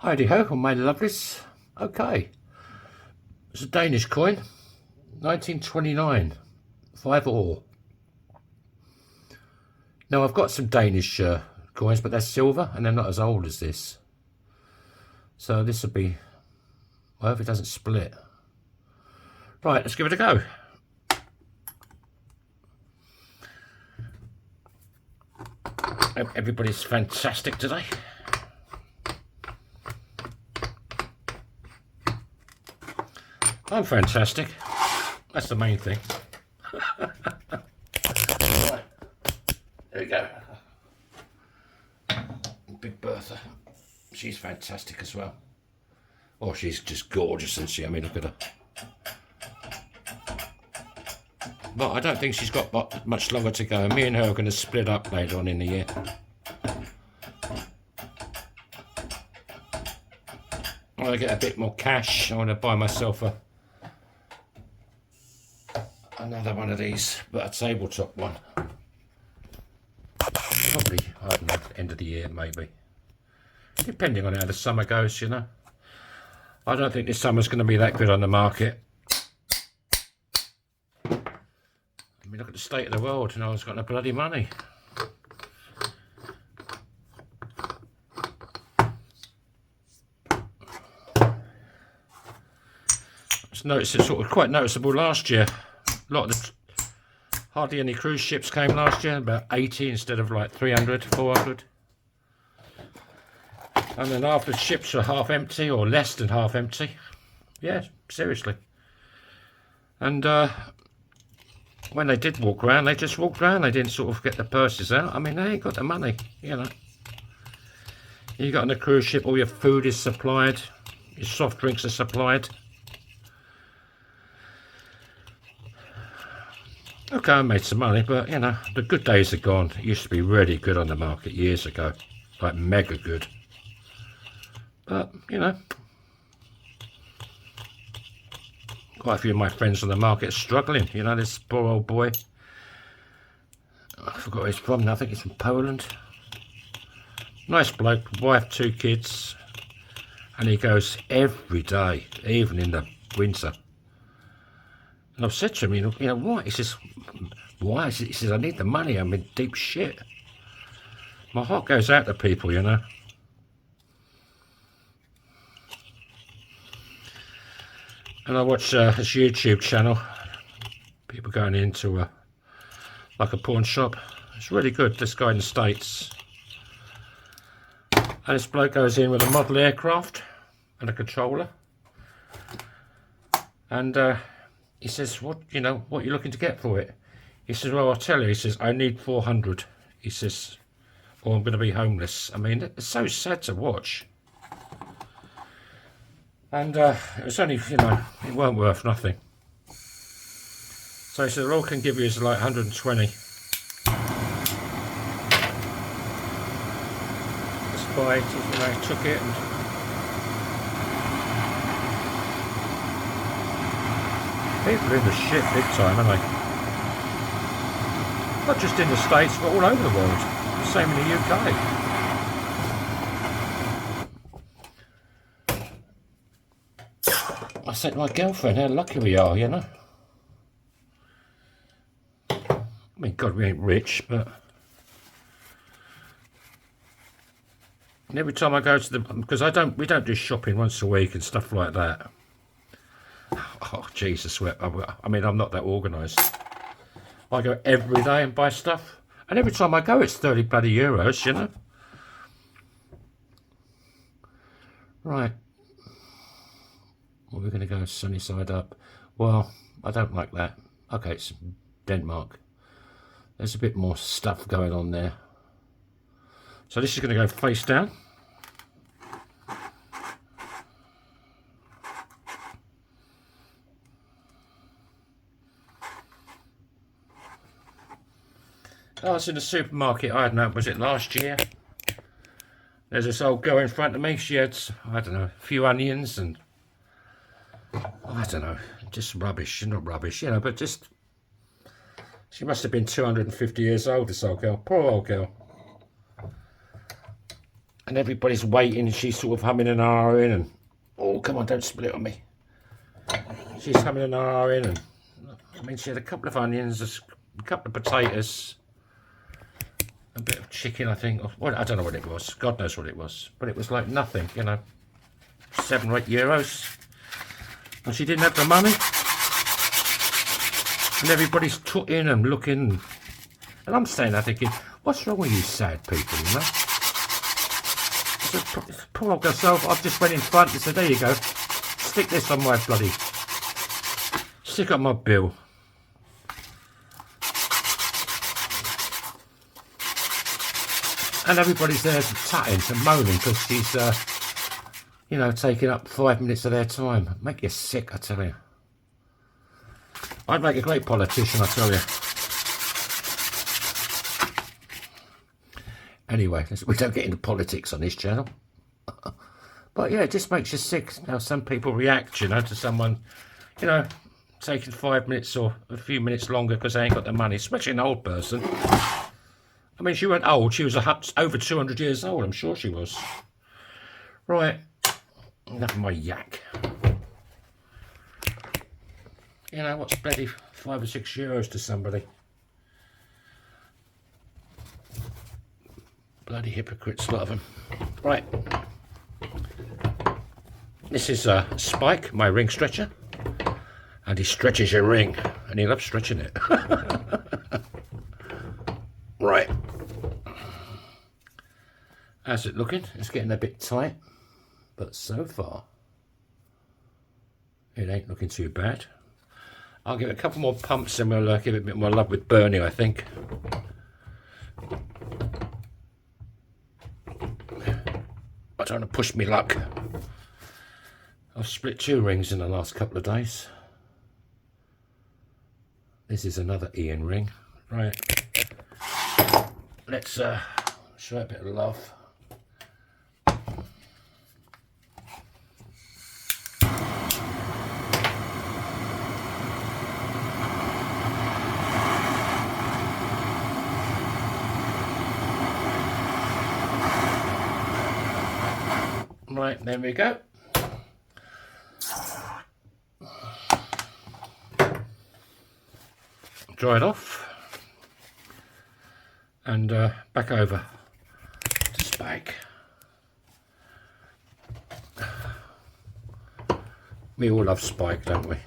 Heidi ho, my lovelies. Okay, it's a Danish coin, 1929, 5 or. Now I've got some Danish coins, but they're silver and they're not as old as this. So this will be, well, if it doesn't split. Right, let's give it a go. Everybody's fantastic today. I'm fantastic. That's the main thing. Right. There we go. Big Bertha. She's fantastic as well. Oh, she's just gorgeous, isn't she? I mean, look at her. But I don't think she's got much longer to go. Me and her are going to split up later on in the year. I want to get a bit more cash. I want to buy myself another one of these, but a tabletop one. Probably, I don't know, end of the year maybe. Depending on how the summer goes, you know. I don't think this summer's going to be that good on the market. I mean, look at the state of the world, and no one's got no bloody money. It's sort of quite noticeable last year. A lot of hardly any cruise ships came last year, about 80 instead of like 300, 400. And then half the ships were half empty or less than half empty. Yeah, seriously. And when they did walk around, they just walked around. They didn't sort of get the purses out. I mean, they ain't got the money, you know. You got on a cruise ship, all your food is supplied, your soft drinks are supplied. Okay, I made some money, but you know, the good days are gone. It used to be really good on the market years ago, like mega good. But you know, quite a few of my friends on the market are struggling. You know, this poor old boy, I forgot where he's from now. I think he's from Poland. Nice bloke, wife, 2 kids, and he goes every day, even in the winter. And I've said to him, you know, why? He says, why? He says, I need the money. I'm in deep shit. My heart goes out to people, you know. And I watch this YouTube channel. People going into like a pawn shop. It's really good. This guy in the States. And this bloke goes in with a model aircraft and a controller. And he says, what are you looking to get for it? He says, well, I'll tell you. He says, I need 400. He says, or I'm going to be homeless. I mean, it's so sad to watch. And it's only, you know, it weren't worth nothing. So he said, all I can give you is like 120. This guy, you know, took it and people are in the shit big time, aren't they? Not just in the States, but all over the world. The same in the UK. I said to my girlfriend, how lucky we are, you know. I mean, God, we ain't rich, but... And every time I go to the... Because we don't do shopping once a week and stuff like that. Oh, Jesus, I mean, I'm not that organised. I go every day and buy stuff. And every time I go, it's 30 bloody euros, you know. Right. Well, we're going to go sunny side up. Well, I don't like that. Okay, it's Denmark. There's a bit more stuff going on there. So this is going to go face down. I was in the supermarket, I don't know, was it last year? There's this old girl in front of me, she had, I don't know, a few onions and, I don't know, just rubbish, not rubbish, you know, but just, she must have been 250 years old, this old girl, poor old girl. and everybody's waiting, and she's sort of humming and ahhing, and oh, come on, don't split on me. She's humming and ahhing, and I mean, she had a couple of onions, a couple of potatoes, a bit of chicken, I think. Well, I don't know what it was. God knows what it was, but it was like nothing, you know, €7 or €8, and she didn't have the money, and everybody's tutting and looking, and I'm standing there thinking, what's wrong with you sad people, you know? Poor old girl, I just went in front and said, there you go, stick this on my bloody, stick on my bill. And everybody's there tutting and moaning because she's, you know, taking up 5 minutes of their time. Make you sick, I tell you. I'd make a great politician, I tell you. Anyway, we don't get into politics on this channel. But yeah, it just makes you sick how some people react, you know, to someone, you know, taking 5 minutes or a few minutes longer because they ain't got the money, especially an old person. I mean, she wasn't old, she was over 200 years old, I'm sure she was. Right, enough of my yak. You know, what's bloody €5 or €6 to somebody? Bloody hypocrites, a lot of them. Right. This is Spike, my ring stretcher. And he stretches your ring. And he loves stretching it. Right. How's it looking? It's getting a bit tight. But so far, it ain't looking too bad. I'll give it a couple more pumps and we'll give it a bit more love with burning, I think. I don't want to push me luck. I've split 2 rings in the last couple of days. This is another Ian ring. Right. Let's show it a bit of love. Right, there we go. Dry it off. And back over to Spike. We all love Spike, don't we?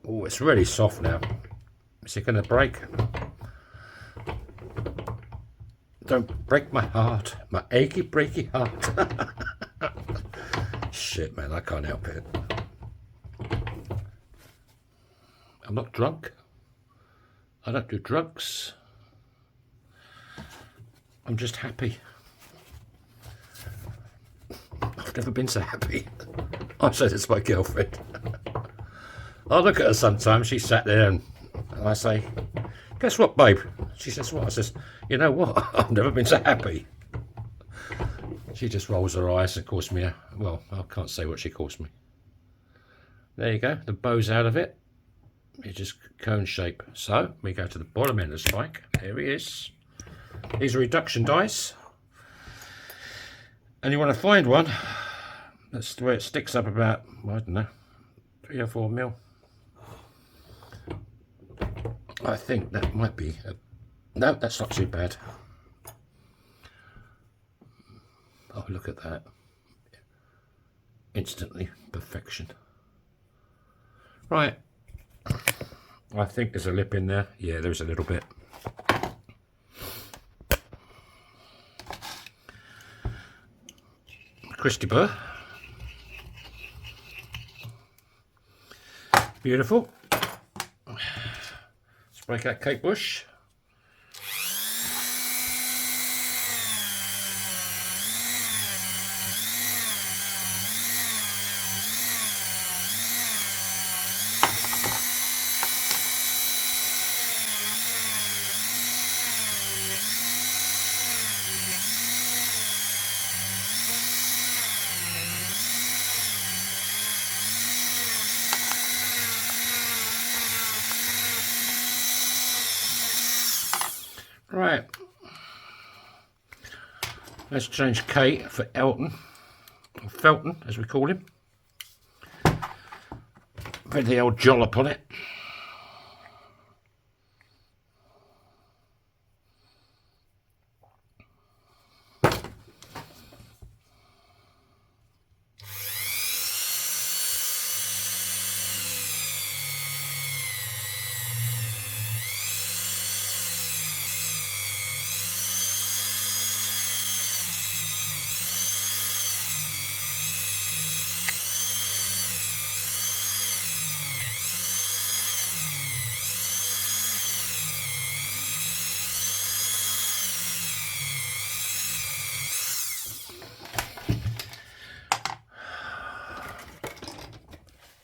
Oh, it's really soft now. Is it going to break? Don't break my heart, my achy breaky heart. Shit, man, I can't help it. I'm not drunk. I don't do drugs. I'm just happy. I've never been so happy. I said it's my girlfriend. I look at her sometimes, she sat there and I say, guess what, babe? She says, what? I says, you know what? I've never been so happy. She just rolls her eyes and calls me a, well, I can't say what she calls me. There you go, the bow's out of it. It's just cone shape. So we go to the bottom end of the Spike. There he is. These are reduction dies. And you want to find one that's where it sticks up about, I don't know, 3 or 4 mil. I think that might be no, that's not too bad. Oh, look at that. Instantly perfection. Right. I think there's a lip in there. Yeah, there's a little bit. Christy Burr. Beautiful. Let's break out Kate Bush. Let's change K for Elton, or Felton as we call him. Put the old jollop on it.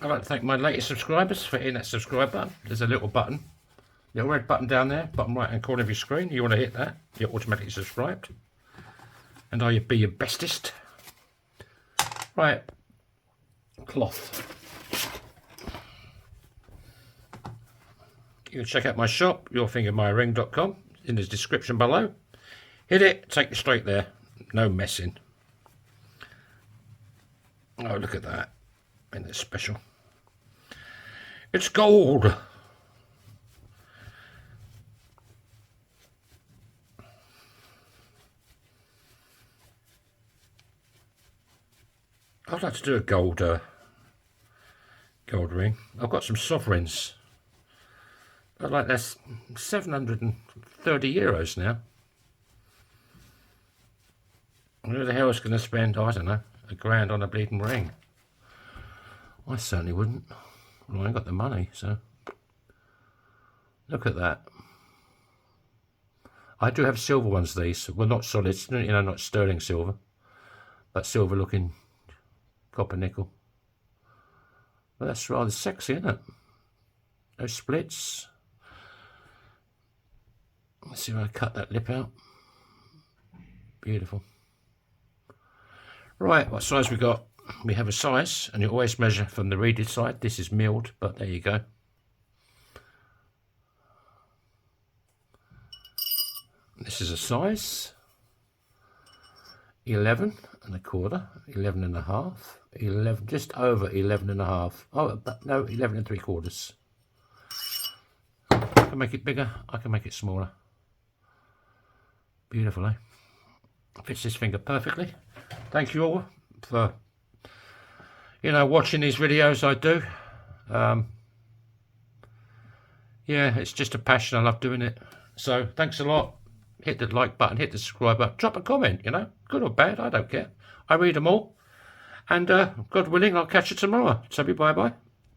I'd like to thank my latest subscribers for hitting that subscribe button. There's a little button, little red button down there, bottom right hand corner of your screen. You want to hit that, you're automatically subscribed. And I'll be your bestest. Right, cloth. You can check out my shop, yourfingermyring.com, in the description below. Hit it, take you straight there. No messing. Oh, look at that. And it's special. It's gold. I'd like to do a gold ring. I've got some sovereigns. But like that's 730 euros now. Who the hell is going to spend, I don't know, £1,000 on a bleeding ring? I certainly wouldn't. Well, I ain't got the money, so. Look at that. I do have silver ones, these. Well, not solid, you know, not sterling silver. But silver looking copper nickel. Well, that's rather sexy, isn't it? Those splits. Let's see if I cut that lip out. Beautiful. Right, what size we got? We have a size, and you always measure from the reeded side. This is milled, but there you go. This is a size 11 and a quarter, 11 and a half, 11, just over 11 and a half. Oh, no, 11 and 3/4. I can make it bigger, I can make it smaller. Beautiful, eh? Fits this finger perfectly. Thank you all for, you know, watching these videos I do. Yeah, it's just a passion. I love doing it. So thanks a lot. Hit the like button, hit the subscribe button, drop a comment, you know, good or bad, I don't care. I read them all. And God willing, I'll catch you tomorrow. So bye bye.